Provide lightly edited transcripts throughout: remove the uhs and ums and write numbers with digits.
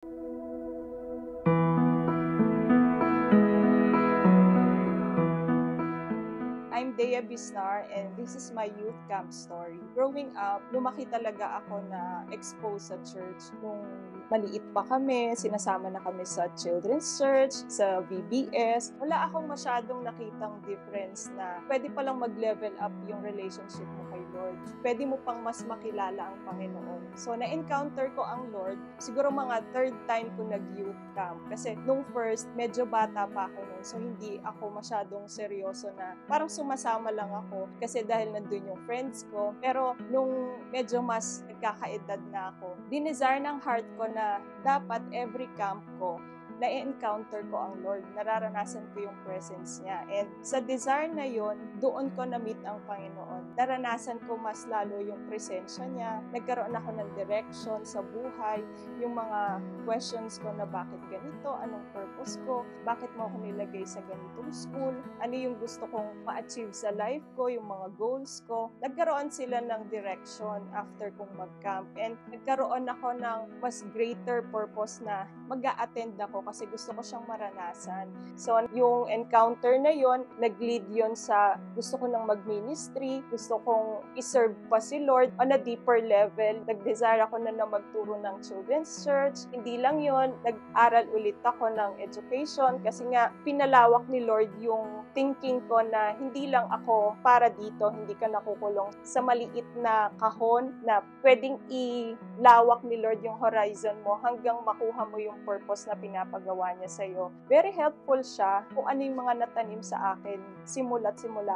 I'm Dea Bisnar and this is my youth camp story. Growing up, lumaki talaga ako na exposed sa church. Nung maliit pa kami, sinasama na kami sa children's church, sa VBS. Wala akong masyadong nakitang difference na pwede palang mag-level up yung relationship mo kay Lord. Pwede mo pang mas makilala ang Panginoon. So, na-encounter ko ang Lord, siguro mga third time ko nag-youth camp. Kasi nung first, medyo bata pa ako nun. So, hindi ako masyadong seryoso na parang sumasama lang ako kasi dahil nandun yung friends ko. Pero nung medyo mas nagkakaedad na ako, dinesire ng heart ko na dapat every camp ko, na-encounter ko ang Lord, nararanasan ko yung presence niya. And sa desire na yon, doon ko na-meet ang Panginoon. Naranasan ko mas lalo yung presensya niya. Nagkaroon ako ng direction sa buhay, yung mga questions ko na bakit ganito, anong purpose ko, bakit mo ako nilagay sa ganitong school, ano yung gusto kong ma-achieve sa life ko, yung mga goals ko. Nagkaroon sila ng direction after kong mag-camp. And nagkaroon ako ng mas greater purpose na mag-a-attend ako kasi gusto ko siyang maranasan. So, yung encounter na yon, nag-lead yon sa gusto ko nang mag-ministry, gusto kong iserve pa si Lord on a deeper level. Nag-desire ako na magturo ng children's church. Hindi lang yon, nag-aral ulit ako ng education kasi nga pinalawak ni Lord yung thinking ko na hindi lang ako para dito, hindi ka nakukulong sa maliit na kahon na pwedeng ilawak ni Lord yung horizon mo hanggang makuha mo yung purpose na pinapagawa niya sa'yo. Very helpful siya kung ano yung mga natanim sa akin simula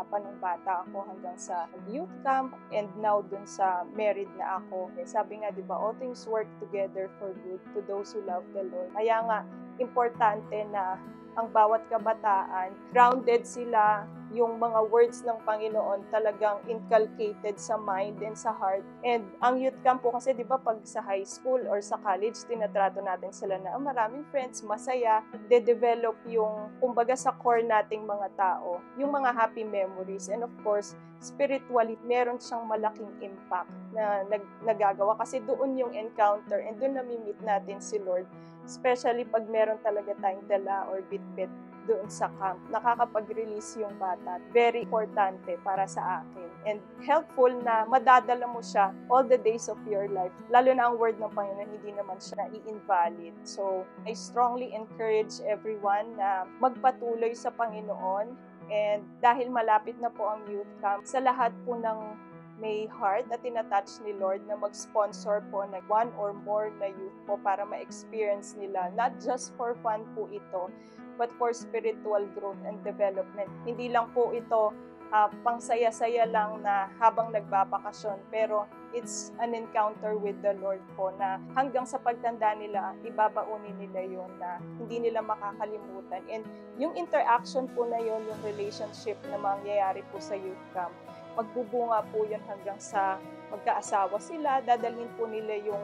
pa nung bata ako hanggang sa youth camp and now dun sa married na ako. Sabi nga, di ba, all things work together for good to those who love the Lord. Kaya nga, importante na ang bawat kabataan, grounded sila, yung mga words ng Panginoon talagang inculcated sa mind and sa heart. And ang youth camp po kasi, di ba, pag sa high school or sa college, tinatrato natin sila na maraming friends, masaya, de-develop yung, kumbaga sa core nating mga tao, yung mga happy memories. And of course, spiritually, meron siyang malaking impact na nagagawa kasi doon yung encounter and doon nami-meet natin si Lord. Especially pag meron talaga tayong dala or bit-bit doon sa camp, nakakapag-release yung bata. Very importante para sa akin. And helpful na madadala mo siya all the days of your life. Lalo na ang word ng Panginoon, hindi naman siya i-invalid. So, I strongly encourage everyone na magpatuloy sa Panginoon. And dahil malapit na po ang youth camp, sa lahat po ng may heart na tinatouch ni Lord na mag-sponsor po ng one or more na youth po para ma-experience nila. Not just for fun po ito, but for spiritual growth and development. Hindi lang po ito pang saya-saya lang na habang nagbabakasyon, pero it's an encounter with the Lord po na hanggang sa pagtanda nila, ibabaunin nila yon na hindi nila makakalimutan. And yung interaction po na yon, yung relationship na mangyayari po sa youth camp, magbubunga po yun hanggang sa magkaasawa sila, dadalhin po nila yung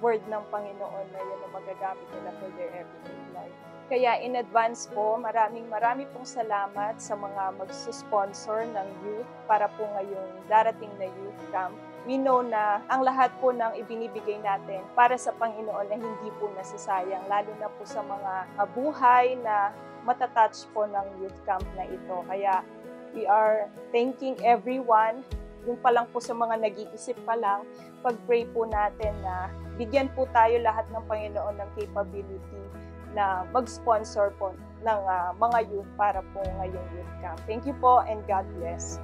word ng Panginoon na yun na magagamit nila for their everyday life. Kaya in advance po, maraming pong salamat sa mga magsusponsor ng youth para po ngayong darating na youth camp. We know na ang lahat po ng ibinibigay natin para sa Panginoon na hindi po nasasayang, lalo na po sa mga buhay na matatouch po ng youth camp na ito. Kaya we are thanking everyone, yung pa lang po sa mga nag-iisip pa lang, pag-pray po natin na bigyan po tayo lahat ng Panginoon ng capability na mag-sponsor po ng mga youth para po ngayong youth camp. Thank you po and God bless.